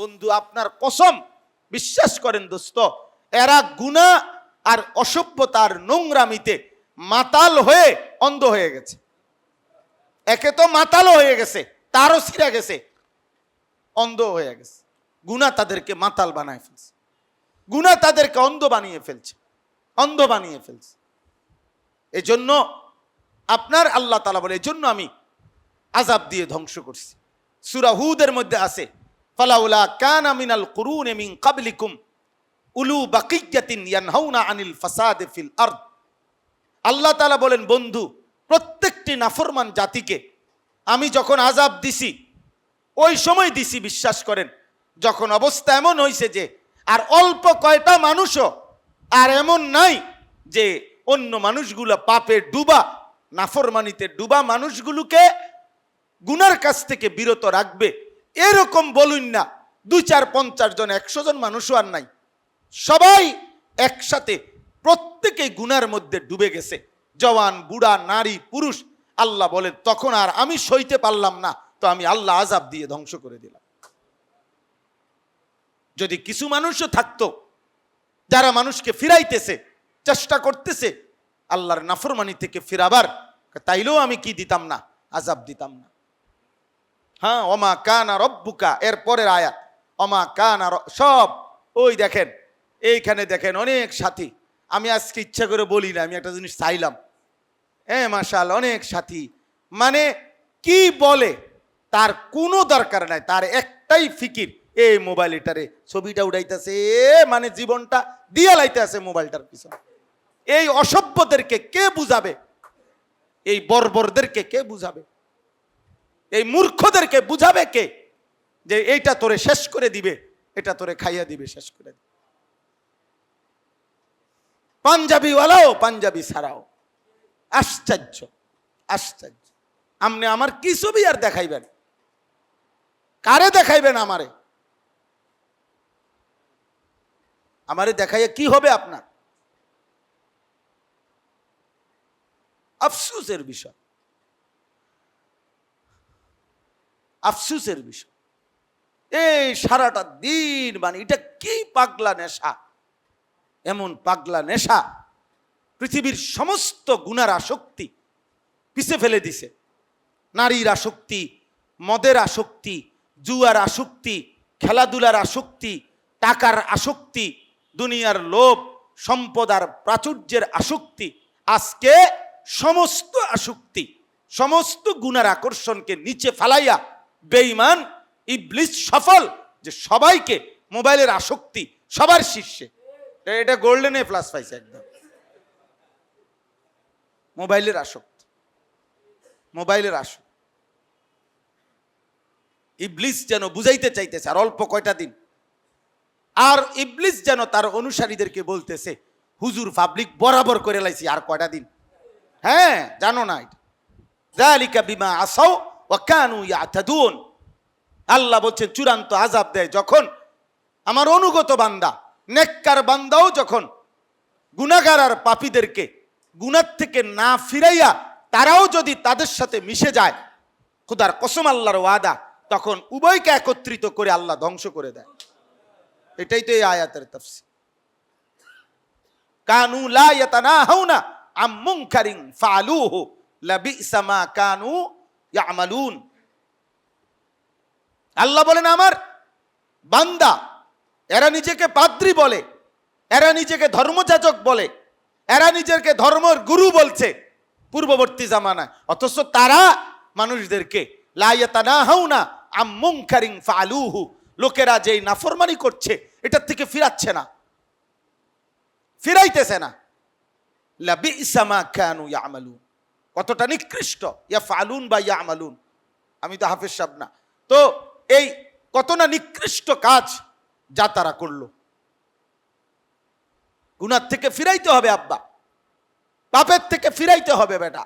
বন্ধু আপনার কসম, বিশ্বাস করেন দোস্ত, এরা গুনাহ আর অসভ্যতার নোংরামিতে মাতাল হয়ে অন্ধ হয়ে গেছে। একে তো মাতালও হয়ে গেছে, তারও ছিঁড়ে গেছে, অন্ধ হয়ে গেছে। গুনাহ তাদেরকে মাতাল বানায় ফেলছে, গুনাহ তাদেরকে অন্ধ বানিয়ে ফেলছে, অন্ধ বানিয়ে ফেলছে। এজন্য আপনার আল্লাহ তাআলা বলে, এজন্য আমি আযাব দিয়ে ধ্বংস করছি। সূরা হুদের মধ্যে আছে, ফালাউলা কানা মিনাল কুরুনি মিন ক্বাবলিকুম উলু বাকিয়াতিন ইয়ানহাউনা আনিল ফাসাদি ফিল আরদ। আল্লাহ তাআলা বলেন, বন্ধু, প্রত্যেকটি নাফরমান জাতিকে আমি যখন আযাব দিছি, ওই সময় দিছি, বিশ্বাস করেন, যখন অবস্থা এমন হয়েছে যে আর অল্প কয়টা মানুষও আর এমন নাই যে অন্য মানুষগুলো পাপে ডুবা, নাফরমানিতে ডুবা মানুষগুলোকে গুনার কাছ থেকে বিরত রাখবে, এরকম বলুন না 2, 4, 50 জন, 100 জন মানুষও আর নাই। সবাই একসাথে প্রত্যেকে গুনার মধ্যে ডুবে গেছে, জওয়ান, বুড়া, নারী, পুরুষ। আল্লাহ বলে, তখন আর আমি সইতে পারলাম না, তো আমি আল্লাহ আযাব দিয়ে ধ্বংস করে দিলাম। যদি কিছু মানুষও থাকতো যারা মানুষকে ফিরাইতেছে, চেষ্টা করতেছে আল্লাহর নাফরমানি থেকে ফিরাবার, তাইলেও আমি কি দিতাম না, আযাব দিতাম না। হ্যাঁ, ওমা কানা রব্বুকা, এর পরের আয়াত, ওমা কানা, সব ওই দেখেন, এইখানে দেখেন অনেক সাথী। আমি আজকে ইচ্ছা করে বলি না, আমি একটা জিনিস চাইলাম। হ্যাঁ, মাশাআল্লাহ, অনেক সাথী মানে কি বলে তার কোনো দরকার নাই, তার একটাই ফিকির, এই মোবাইল এটারে ছবিটা উড়াইতেছে, মানে জীবনটা দিয়ে লাইতেছে মোবাইলটার পিছনে। এই অসভ্যদেরকে কে বুঝাবে? এই বর্বরদেরকে কে বুঝাবে? এই মূর্খদেরকে বুঝাবে কে যে এইটা তোরে শেষ করে দিবে, এটা তোরে খাইয়া দিবে, শেষ করে দিবে? পাঞ্জাবিওয়ালাও পাঞ্জাবি ছাড়াও। আশ্চর্য, আশ্চর্য। আপনি আমার কি ছবি আর দেখাইবেন? কারে দেখাইবেন? আমারে দেখাইয়া কি হবে আপনার? আফসোসের বিষয়, আফসোসের বিষয়। এই সারাটা দিন মানে এটা কি পাগলা নেশা, এমন পাগলা নেশা পৃথিবীর সমস্ত গুনার আসক্তি পিছে ফেলে দিছে। নারীর আসক্তি, মদের আসক্তি, জুয়ার আসক্তি, খেলাধুলার আসক্তি, টাকার আসক্তি, দুনিয়ার লোভ, সম্পদ আর প্রাচুর্যের আসক্তি। আজকে সমস্ত আসক্তি, সমস্ত গুনার আকর্ষণকে নিচে ফালাইয়া বেঈমান ইবলিস সফল যে সবাইকে মোবাইলের আসক্তি সবার শীর্ষে। এটা গোল্ডেন এ প্লাস পাইছে একদম। মোবাইলের আসক্তি, মোবাইলের আসক্তি। ইবলিস যেন বুঝাইতে চাইতেছে আর অল্প কয়টা দিন, আর ইবলিস যেন তার অনুসারীদেরকে বলতেছে, হুজুর পাবলিক বরাবর করে লাইছি, আর কয়টা দিন। হ্যাঁ, জানো না এটা? যালিকা বিমা আসাও ওয়া কানু ইয়াতাদুন। আল্লাহ বলছেন চূড়ান্ত আযাব দেয় যখন আমার অনুগত বান্দা, নেককার বান্দাও যখন গুনাহগার আর পাপীদেরকে গুনাহ থেকে না ফিরাইয়া তারাও যদি তাদের সাথে মিশে যায়, খোদার কসম, আল্লাহর ওয়াদা, তখন উভয়কে একত্রিত করে আল্লাহ ধ্বংস করে দেয়। এটাই তো এই আয়াতের তাফসীর। কানু লা ইয়াতানাহাউনা আম মুনকারিন ফাআলুহু লাবিসা মা কানু ইয়ামালুন। আল্লাহ বলেন, আমার বান্দা এরা নিজেকে পাদ্রী বলে, এরা নিজেকে ধর্মযাজক বলে, এরা নিজেকে ধর্মের গুরু বলছে পূর্ববর্তী জামানায়, অথচ তারা মানুষদেরকে লা ইয়াতানাহাউনা আম মুনকারিন ফাআলুহু, লোকেরা যেই নাফরমানি করছে এটার থেকে ফিরাচ্ছে না, ফিরাইতেছে না। লাবিসা মা কানু ইয়ামালুন, কতটা নিকৃষ্ট। ইয়াফআলুন বা ইয়ামালুন, আমি তো হাফেজ সাহেব না, তো এই কত না নিকৃষ্ট কাজ যা তারা করলো। গুনার থেকে ফিরাইতে হবে আব্বা, পাপের থেকে ফিরাইতে হবে বেটা,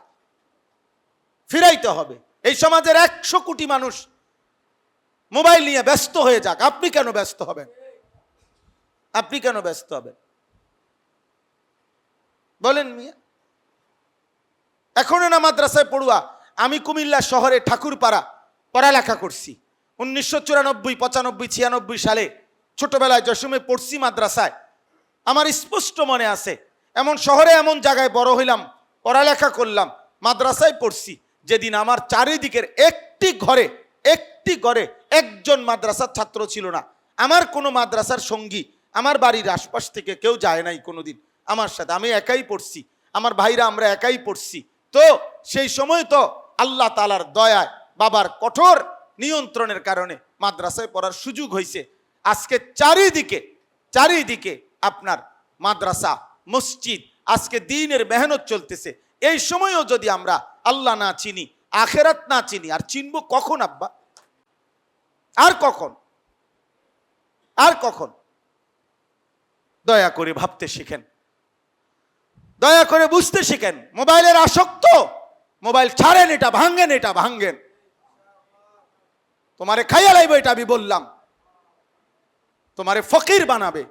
ফিরাইতে হবে। এই সমাজের 100 কোটি মানুষ মোবাইল নিয়ে ব্যস্ত হয়ে যাক, আপনি কেন ব্যস্ত হবেন? আপনি কেন ব্যস্ত হবেন বলেন মিয়া? এখনো না মাদ্রাসায় পড়ুয়া। আমি কুমিল্লা শহরে ঠাকুরপাড়া পড়ালেখা করছি, 1994, 95, 96 সালে ছোটবেলায় যশোরে পড়ছি মাদ্রাসায়। আমার স্পষ্ট মনে আছে, এমন শহরে এমন জায়গায় বড় হইলাম, পড়ালেখা করলাম, মাদ্রাসায় পড়ছি, যেদিন আমার চারিদিকের একটি ঘরে একজন মাদ্রাসার ছাত্র ছিল না। আমার কোনো মাদ্রাসার সঙ্গী আমার বাড়ির আশপাশ থেকে কেউ যায় নাই কোনোদিন আমার সাথে, আমি একাই পড়ছি, আমার ভাইরা আমরা একাই পড়ছি। তো সেই সময় তো আল্লাহ তাআলার দয়ায় বাবার কঠোর নিয়ন্ত্রণের কারণে মাদ্রাসায় পড়ার সুযোগ হয়েছে। আজকে চারিদিকে আপনার মাদ্রাসা, মসজিদ, আজকে দ্বীনের মেহনত চলতেছে। এই সময়ও যদি আমরা আল্লাহ না চিনি, আখেরাত না চিনি, আর চিনবো কখন আব্বা? আর কখন? দয়া করে ভাবতে শিখেন, দয়া করে বুঝতে শিখেন। মোবাইলের আসক্ত, মোবাইল ছাড়েন, এটা ভাঙ্গেন। তোমারে খাইয়া লাইব, এটা আমি বললাম, তোমারে ফকির বানাবে।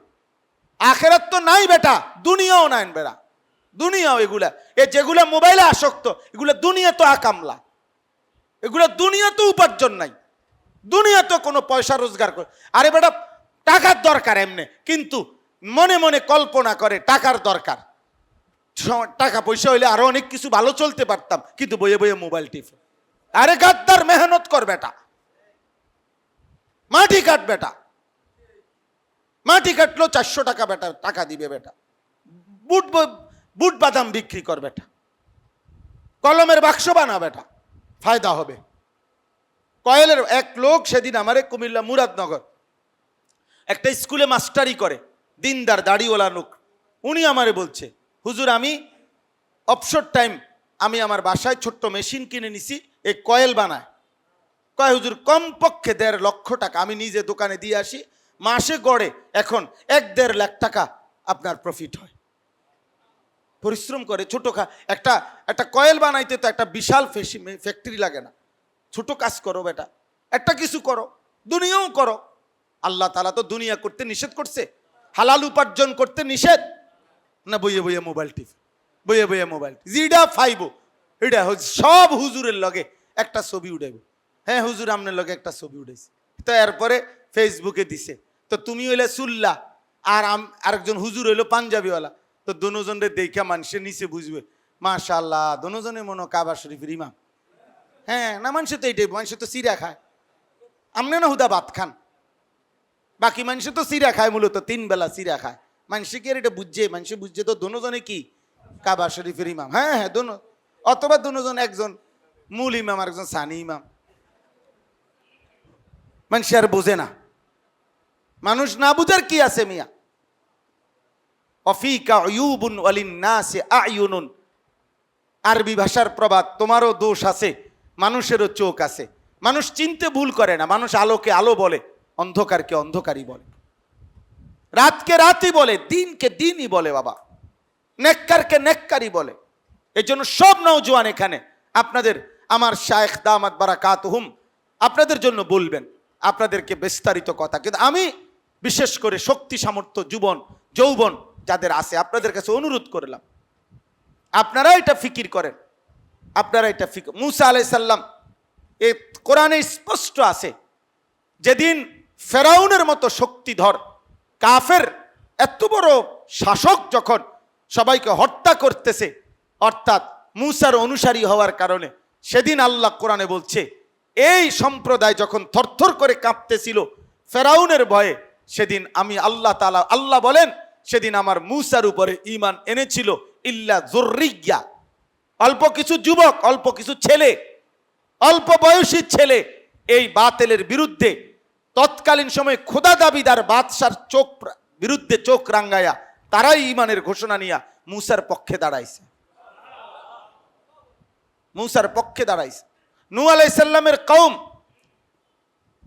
আখেরাত তো নাই বেটা, দুনিয়াও নাই বেটা, দুনিয়াও এগুলা, যেগুলা মোবাইলে আসক্ত, এগুলা দুনিয়া তো আকামলা, এগুলা দুনিয়া তো উপার্জন নাই, দুনিয়া তো কোনো পয়সা রোজগার করে। আরে বেটা টাকার দরকার এমনি, কিন্তু মনে মনে কল্পনা করে টাকার দরকার, টাকা পয়সা হইলে আরো অনেক কিছু ভালো চলতে পারতাম, কিন্তু বইয়ে বইয়ে মোবাইল টিপে। আরে গাদ্দার, মেহনত কর বেটা, মাটি কাট বেটা, মাটি কাটলো 400 টাকা বেটা টাকা দিবে বেটা, বুট বাদাম বিক্রি কর বেটা, কলমের বাক্স বানা বেটা, ফায়দা হবে। কয়েলের এক লোক সেদিন আমারে কুমিল্লা মুরাদনগর একটা স্কুলে মাস্টারি করে, দিনদার দাড়িওয়ালা লোক, উনি আমারে বলছে, হুজুর আমি অবসর টাইম আমি আমার বাসায় ছোট্ট মেশিন কিনে নিছি, এই কয়েল বানায়। কয় হুজুর কমপক্ষে 1.5 লক্ষ টাকা আমি নিজে দোকানে দিয়ে আসি, মাসে গড়ে এখন 1-1.5 লাখ টাকা আপনার প্রফিট হয়। পরিশ্রম করে একটা কয়েল বানাইতে তো একটা বিশাল ফ্যাক্টরি লাগে না, ছোট কাজ করো বেটা, একটা কিছু করো, দুনিয়াও করো। আল্লাহ তাআলা তো দুনিয়া করতে নিষেধ করছে, হালাল উপার্জন করতে নিষেধ না। বইয়ে মোবাইল টিপ, বইয়ে মোবাইল জিডা ফাইবো, এটা সব হুজুরের লগে একটা ছবি উঠাইব। হ্যাঁ হুজুর আপনার লগে একটা ছবি উঠেছে, তো এরপরে ফেসবুকে দিছে, তো তুমি হইলে সুল্লা আর আরেকজন হুজুর হইলো পাঞ্জাবিওয়ালা, তো দুজনের দেখা মানুষের নিচে বুঝবে মাশাআল্লাহ দুজনে মনে কাবা শরীফের ইমাম। হ্যাঁ না, মানুষে তো এইটাই, মানুষে তো সিরা খায়, আমনে না হুদা ভাত খান, বাকি মানুষে তো সিরা খায়, মূলত 3 বেলা সিরা খায়। মানুষে কি আর এটা মানুষে বুঝছে তো দুজনে কি কাবা শরীফের ইমাম। হ্যাঁ অথবা দুজন, একজন মূল ইমাম আর একজন সানি ইমাম। মানুষ আর বোঝে না, মানুষ না বুঝার কি আছে মিয়া। অফিকা উয়ুবুন ওয়ালিন্নাসি আয়ুনুন, আরবি ভাষার প্রবাদ, তোমারও দোষ আছে, মানুষেরও চোখ আছে। মানুষ চিনতে ভুল করে না, মানুষ আলোকে আলো বলে, অন্ধকারকে অন্ধকারই বলে, রাতকে রাতই বলে, দিনকে দিনই বলে বাবা, নেককারকে নেককারই বলে। এই জন্য সব নওজোয়ান এখানে আপনাদের আমার শায়েখ দামাত বারাকাতুহুম আপনাদের জন্য বলবেন, আপনাদেরকে বিস্তারিত কথা, কিন্তু আমি বিশেষ করে শক্তি সামর্থ্য যৌবন যাদের আছে আপনাদের কাছে অনুরোধ করলাম, আপনারা এটা ফিকির করেন, আপনারা এটা ফিকির। মুসা আলাইহিস সালাম এই কোরআনে স্পষ্ট আছে, যেদিন ফেরাউনের মতো শক্তিধর কাফের এত বড় শাসক যখন সবাইকে হত্যা করতেছে, অর্থাৎ মুসার অনুসারী হওয়ার কারণে, সেদিন আল্লাহ কোরআনে বলছে এই সম্প্রদায় যখন থরথর করে কাঁপতেছিল ফেরাউনের ভয়ে, সেদিন আমি আল্লাহ তাআলা, আল্লাহ বলেন সেদিন আমার মুসার উপরে ঈমান এনেছিল ইল্লা যুররিয়া, অল্প কিছু যুবক, অল্প কিছু ছেলে, অল্প বয়সী ছেলে এই বাতিলের বিরুদ্ধে তৎকালীন সময়ে খোদা দাবিদার বাদশার বিরুদ্ধে চোখ রাঙ্গায়া তারাই ঈমানের ঘোষণা নিয়া মুসার পক্ষে দাঁড়াইছে, মুসার পক্ষে দাঁড়াইছে। নূহ আলাইহিস সালামের কওম,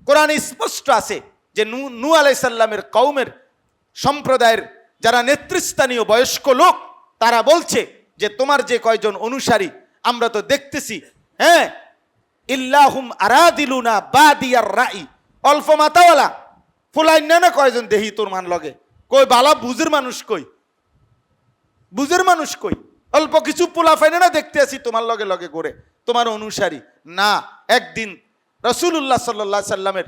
কোরআনে স্পষ্ট আছে যে নূহ আলাইহিস সালামের কওমের সম্প্রদায়ের যারা নেতৃস্থানীয় বয়স্ক লোক, তারা বলছে যে তোমার যে কয়জন অনুসারী আমরা তো দেখতেছি, হ্যাঁ ইল্লাহুম আরাদিলুনা বাদিয়ার রাই, অল্প মাথাওয়ালা ফুলাই না কয়জন দেহি তোর মান লগে, কই বালা বুঝের মানুষ কই, বুঝের মানুষ কই, অল্প কিছু পোলা ফাইনে না দেখতে আসি তোমার লগে লগে করে তোমার অনুসারী না। একদিন রাসূলুল্লাহ সাল্লাল্লাহু আলাইহি সাল্লামের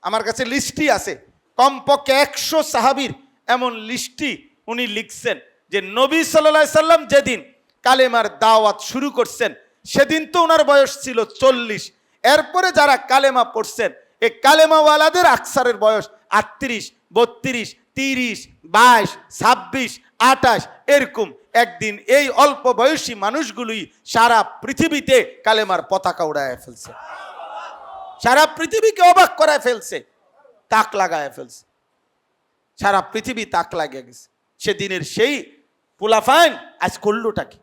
আমার কাছে লিস্টই আছে, কমপক্ষে 100 সাহাবীর এমন লিস্টই উনি লিখছেন যে নবী সাল্লাল্লাহু আলাইহি সাল্লাম যেদিন কালেমার দাওয়াত শুরু করছেন সেদিন তো ওনার বয়স ছিল 40। এরপরে যারা কালেমা পড়ছেন এই কালেমাওয়ালাদের আকসারের বয়স 38, 32, 30, 22, 26, 28 এরকম। একদিন এই অল্প বয়সী মানুষগুলোই সারা পৃথিবীতে কালেমার পতাকা উড়ায় ফেলছে, সারা পৃথিবীকে অবাক করায় ফেলছে, তাক লাগায় ফেলছে, সারা পৃথিবী তাক লাগিয়ে গেছে। সেদিনের সেই পোলাফাইন আজ করলোটা কি?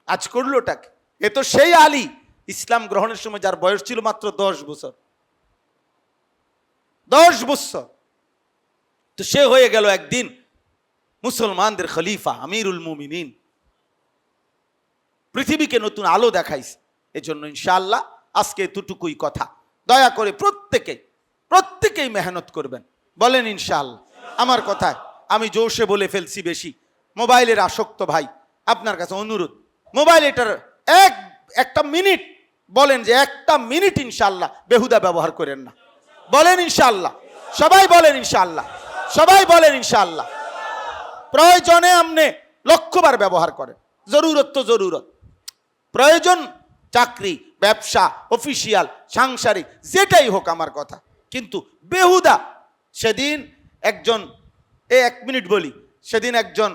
আজ করলোটা কি? এ তো সেই আলী ইসলাম গ্রহণের সময় যার বয়স ছিল মাত্র 10 বছর, 10 বছর। তো সে হয়ে গেল একদিন মুসলমানদের খলিফা, আমিরুল মুমিনিন, পৃথিবীকে নতুন আলো দেখাইছে। এজন্য ইনশাআল্লাহ আজকে এতটুকুই কথা। দয়া করে প্রত্যেকেই মেহনত করবেন, বলেন ইনশাআল্লাহ। আমার কথায় আমি জোশে বলে ফেলছি বেশি, মোবাইলের আসক্ত ভাই আপনার কাছে অনুরোধ, মোবাইল এটার একটা মিনিট বলেন যে একটা মিনিট ইনশাআল্লাহ বেহুদা ব্যবহার করেন না, বলেন ইনশাআল্লাহ। সবাই বলেন ইনশাআল্লাহ, সবাই বলেন ইনশাআল্লাহ। প্রয়োজনে আপনি লক্ষবার ব্যবহার করেন, জরুরত তো জরুরত, প্রয়োজন চাকরি, ব্যবসা, অফিসিয়াল, সাংসারিক যেটাই হোক আমার কথা। কিন্তু বেহুদা সেদিন একজন, 1 মিনিট বলি, সেদিন একজন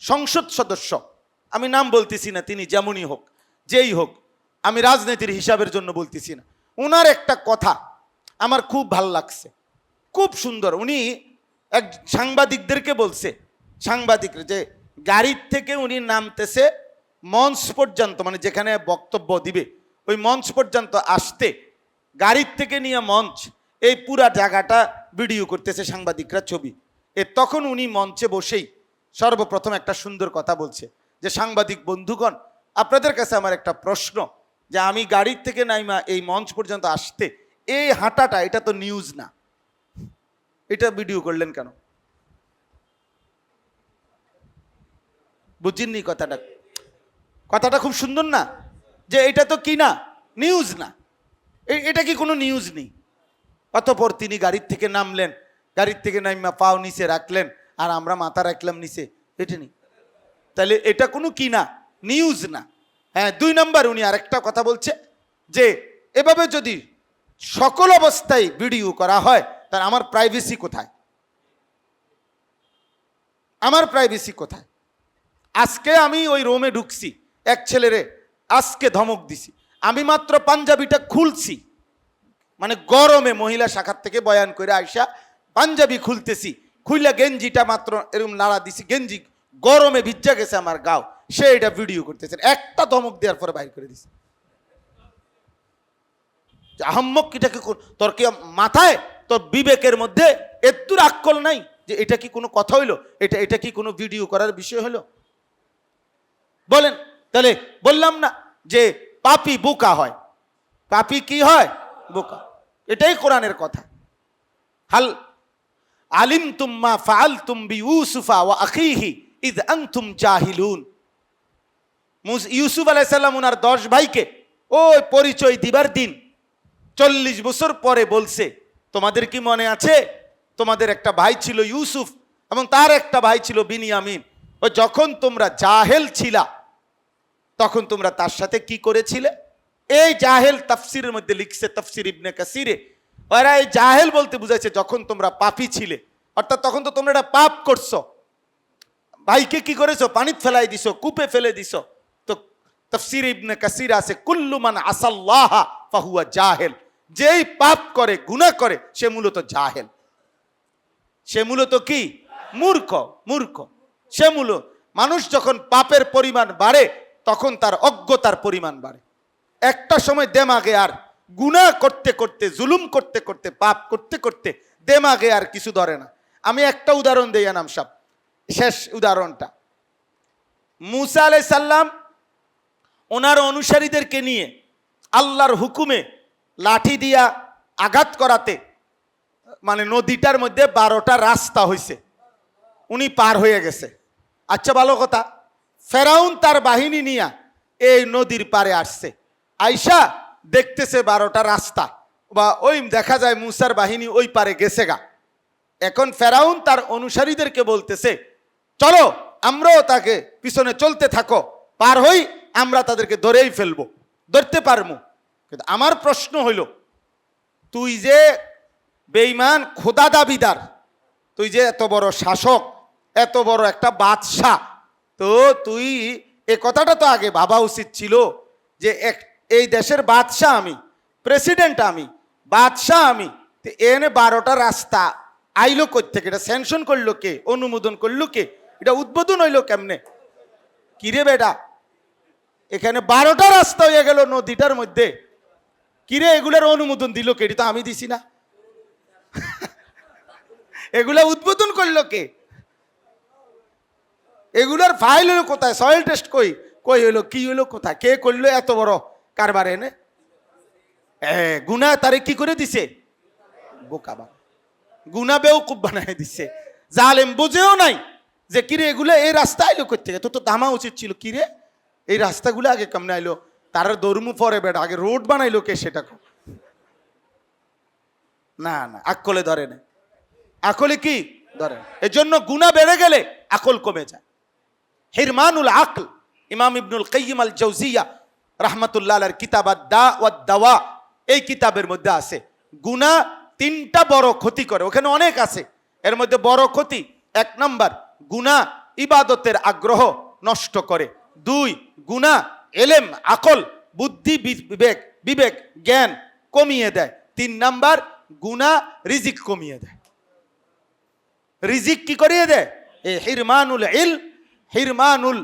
সংসদ সদস্য, আমি নাম বলতেছি না, তিনি যেমনই হোক যেই হোক, আমি রাজনীতির হিসাবের জন্য বলতেছি না, ওনার একটা কথা আমার খুব ভাল লাগছে, খুব সুন্দর। উনি এক সাংবাদিকদেরকে বলছে, সাংবাদিক যে গাড়ির থেকে উনি নামতেছে মঞ্চ পর্যন্ত, মানে যেখানে বক্তব্য দিবে ওই মঞ্চ পর্যন্ত আসতে গাড়ির থেকে নিয়ে মঞ্চ এই পুরা জায়গাটা ভিডিও করতেছে সাংবাদিকরা, ছবি। তখন উনি মঞ্চে বসেই সর্বপ্রথম একটা সুন্দর কথা বলছে যে সাংবাদিক বন্ধুগণ, আপনাদের কাছে আমার একটা প্রশ্ন, যে আমি গাড়ির থেকে নাইমা এই মঞ্চ পর্যন্ত আসতে এই হাঁটাটা, এটা তো নিউজ না, এটা ভিডিও করলেন কেন? বুঝিনি কথাটা? কথাটা খুব সুন্দর না? যে এটা তো কি না, নিউজ না, এটা কি কোনো নিউজ নেই? অতঃপর তিনি গাড়ির থেকে নামলেন, গাড়ির থেকে নাইমা পাও নিচে রাখলেন, আর আমরা মাথা রাখলাম নিচে, এটা নেই। তাহলে এটা কোনো কি না, নিউজ না। হ্যাঁ, 2 নম্বর উনি আরেকটা কথা বলছে যে এভাবে যদি সকল অবস্থায় ভিডিও করা হয় তাহলে আমার প্রাইভেসি কোথায়? আমার প্রাইভেসি কোথায়? আজকে আমি ওই রুমে ঢুকছি, এক ছেলেরে আজকে ধমক দিছি, আমি মাত্র পাঞ্জাবিটা খুলছি, মানে গরমে মহিলা শাখার থেকে বয়ান করে আইসা পাঞ্জাবি খুলতেছি, খুইলা গেঞ্জিটা মাত্র এরকম নাড়া দিছি, গেঞ্জি গরমে ভিজা গেছে আমার গাও, সে এটা ভিডিও করতেছে, একটা ধমক দেওয়ার পরে বাইর করে দিছে। আহম্মক, এটাকে তোর কি মাথায়, তোর বিবেকের মধ্যে এত্তুর আক্কল নাই যে এটা কি কোনো কথা হইলো? এটা কি কোনো ভিডিও করার বিষয় হলো? বলেন। তাহলে বললাম না যে পাপী বোকা হয়, পাপী কি হয়? বোকা। এটাই কোরআনের কথা। হাল আলিমতুম মা ফাআলতুম বিইউসুফা ওয়া আখিহি ইয আনতুম জাহিলুন। ইউসুফ আলাইহিস সালাম ওনার 10 ভাইকে ওই পরিচয় দিবার দিন 40 বছর পরে বলছে, তোমাদের কি মনে আছে তোমাদের একটা ভাই ছিল ইউসুফ এবং তার একটা ভাই ছিল বিনিয়ামিন, ও যখন তোমরা জাহেল ছিলা তখন তোমরা তার সাথে কি করেছিলে? এই জাহেল তাফসিরের মধ্যে লিখছে, তাফসির ইবনে কাসিরে, ওরা এই জাহেল বলতে বুঝাইছে যখন তোমরা পাপী ছিলে, অর্থাৎ তখন তো তোমরা একটা পাপ করছো, ভাইকে কি করেছো? পানিতে ফেলাই দিছো, কূপে ফেলে দিছো। তো তাফসির ইবনে কাসির আছে কুল্লু মান আসাল্লাহ ফাহুয়া জাহেল, যেই পাপ করে, গুনাহ করে, সে মূলত জাহেল, সে মূলত কি? মূর্খ। সে মূলত, মানুষ যখন পাপের পরিমাণ বাড়ে তখন তার অজ্ঞতার পরিমাণ বাড়ে। একটা সময় দেমাগে আর গুনাহ করতে করতে, জুলুম করতে করতে, পাপ করতে করতে দেমাগে আর কিছু ধরে না। আমি একটা উদাহরণ দেই আনাম সাহেব, শেষ উদাহরণটা, মুসা আলাইহিস সালাম ওনার অনুসারীদেরকে নিয়ে আল্লাহর হুকুমে লাঠি দিয়া আঘাত করাতে, মানে নদীটার মধ্যে 12টা রাস্তা হয়েছে, উনি পার হয়ে গেছে। আচ্ছা, ভালো কথা, ফেরাউন তার বাহিনী নিয়ে এই নদীর পারে আসছে, আইসা দেখতেছে 12টা রাস্তা, বা ওই দেখা যায় মুসার বাহিনী ওই পারে গেছে গা। এখন ফেরাউন তার অনুসারীদেরকে বলতেছে, চলো আমরাও তাকে পিছনে চলতে থাকো, পার হই, আমরা তাদেরকে ধরেই ফেলবো, ধরতে পারবো। কিন্তু আমার প্রশ্ন হইল, তুই যে বেঈমান খোদা দাবিদার, তুই যে এত বড় শাসক, এত বড় একটা বাদশাহ, তো তুই এ কথাটা তো আগে ভাবা উচিত ছিল যে এই দেশের বাদশাহ আমি, প্রেসিডেন্ট আমি, বাদশাহ আমি, তো এনে 12টা রাস্তা আইলো কই থেকে? এটা স্যাংশন করলো কে? অনুমোদন করলো কে? এটা উদ্বোধন হইলো কেমনে? কিরে বেটা, এখানে 12টা রাস্তা হয়ে গেল নদীটার মধ্যে, কিরে এগুলার অনুমোদন দিল কে? এটা তো আমি দিছি না। এগুলা উদ্বোধন করলো কে? এগুলার ফাইল হলো কোথায়? সয়েল টেস্ট কই কই হইলো? কি হইলো? কোথায়? কে করলো এত বড় কারবার? এনে গুনা তারে কি করে দিছে? বোকাবা গুনা বেউকুব বানায় দিছে। জালেম বুঝেও নাই যে কিরে এগুলো এই রাস্তা আইলো কই থেকে? তো দামা উচিত ছিল, কিরে এই রাস্তাগুলো আগে কেমনে আইলো? তার দরমু পরে বেটা, আগে রোড বানাইলো কে সেটা? না না, আকলে ধরে না, আকলে কি ধরে। এজন্য গুনাহ বেড়ে গেলে আকল কমে যায়। হিরমানুল আকল, ইমাম ইবনুল কাইয়িম আল জাওজিয়া রাহমাতুল্লাহ আলাইহির কিতাব আদ-দা ওয়াদ দাওয়া, এই কিতাবের মধ্যে আছে গুনাহ 3টা বড় ক্ষতি করে। ওখানে অনেক আছে, এর মধ্যে বড় ক্ষতি 1 নাম্বার, গুনাহ ইবাদতের আগ্রহ নষ্ট করে। 2, গুনাহ ইলম আকল বুদ্ধি বিবেক জ্ঞান কমিয়ে দেয়। 3 নাম্বার, গুনাহ রিজিক কমিয়ে দেয়। রিজিক কি করিয়ে দেয়? এই হিরমানুল ইলম, হিরমানুল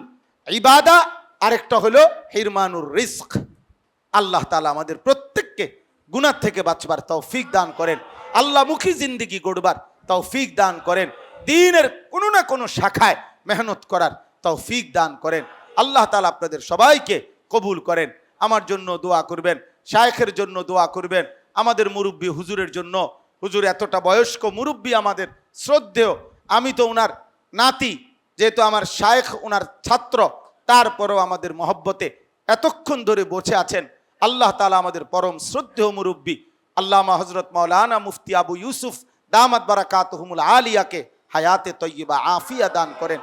ইবাদা, আরেকটা হলো হিরমানুর রিজক। আল্লাহ তাআলা আমাদের প্রত্যেককে গুনাহ থেকে বাঁচবার তৌফিক দান করেন, আল্লাহমুখী জিন্দেগি গড়বার তৌফিক দান করেন, দ্বীনের কোনো না কোনো শাখায় মেহনত করার তৌফিক দান করেন। আল্লাহ তাআলা আপনাদের সবাইকে কবুল করেন। আমার জন্য দোয়া করবেন, শায়েখের জন্য দোয়া করবেন, আমাদের মুরব্বী হুজুরের জন্য। হুজুর এতটা বয়স্ক মুরব্বী, আমাদের শ্রদ্ধেয়, আমি তো ওনার নাতি, যেহেতু আমার শায়েখ ওনার ছাত্র, তারপরেও আমাদের মহব্বতে এতক্ষণ ধরে বসে আছেন। আল্লাহ তাআলা আমাদের পরম শ্রদ্ধেয় মুরব্বী আল্লামা হযরত মাওলানা মুফতি আবু ইউসুফ দামাত বারাকাতুহুমুল আলিয়াকে হায়াতে তয়্যিবা আফিয়া দান করেন।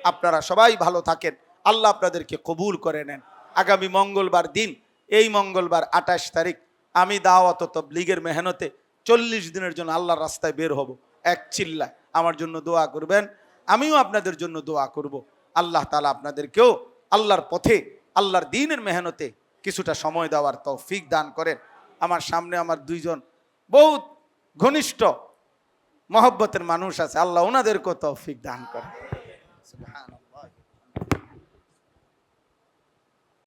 আপনারা সবাই ভালো থাকেন, আল্লাহ আপনাদেরকে কবুল করে নেন। আগামী মঙ্গলবার দিন, এই মঙ্গলবার 28 তারিখ, আমি দাওয়াত ও তাবলীগের মেহনতে 40 দিনের জন্য আল্লাহর রাস্তায় বের হব। এক চিল্লায় আমার জন্য দোয়া করবেন, আমিও আপনাদের জন্য দোয়া করব। আল্লাহ তাআলা আপনাদেরকেও আল্লাহর পথে, আল্লাহর দ্বীনের মেহনতে কিছুটা সময় দেওয়ার তৌফিক দান করেন। আমার সামনে আমার 2 জন বহুত ঘনিষ্ঠ মহব্বতের মানুষ আছে, আল্লাহ ওনাদেরকেও তৌফিক দান করেন। সুবহানাল্লাহ।